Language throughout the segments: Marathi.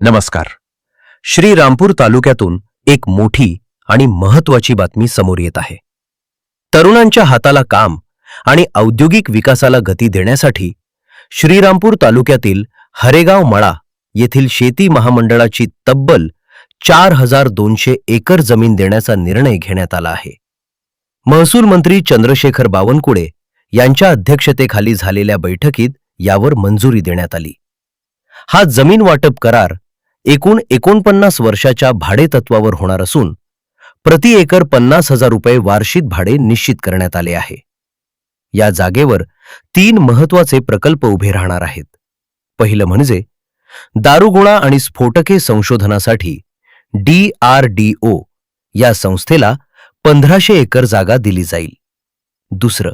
नमस्कार. श्रीरामपूर तालुक्यातून एक मोठी आणि महत्त्वाची बातमी समोर येत आहे. तरुणांच्या हाताला काम आणि औद्योगिक विकासाला गती देण्यासाठी श्रीरामपूर तालुक्यातील हरेगाव मळा येथील शेती महामंडळाची तब्बल 4200 एकर जमीन देण्याचा निर्णय घेण्यात आला आहे. महसूल मंत्री चंद्रशेखर बावनकुळे यांच्या अध्यक्षतेखाली झालेल्या बैठकीत यावर मंजुरी देण्यात आली. हा जमीन वाटप करार एकूण 49 वर्षाच्या भाडेतत्वावर होणार असून प्रति एकर 50,000 रुपये वार्षिक भाडे निश्चित करण्यात आले आहे. या जागेवर 3 महत्त्वाचे प्रकल्प उभे राहणार आहेत. पहिलं म्हणजे दारुगोळा आणि स्फोटके संशोधनासाठी DRDO या संस्थेला 1500 एकर जागा दिली जाईल. दुसरं,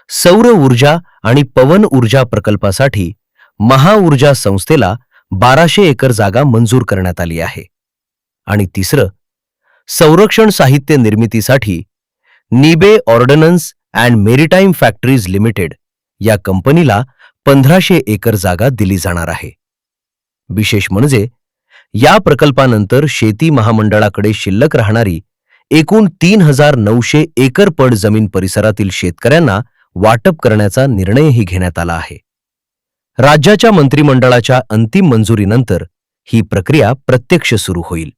सौर ऊर्जा आणि पवन ऊर्जा प्रकल्पासाठी महाऊर्जा संस्थेला 1200 एकर जागा मंजूर करण्यात आली आहे. आणि तिसरं, संरक्षण साहित्य निर्मितीसाठी Nibe ordnance and maritime factories limited या कंपनीला 1500 एकर जागा दिली जाणार आहे. विशेष म्हणजे या प्रकल्पानंतर शेती महामंडळाकडे शिल्लक राहणारी एकूण 3900 एकर पड जमीन परिसरातील शेतकऱ्यांना वाटप करण्याचा निर्णयही घेण्यात आला आहे. राज्याच्या मंत्रिमंडळाच्या अंतिम मंजुरीनंतर ही प्रक्रिया प्रत्यक्ष सुरू होईल.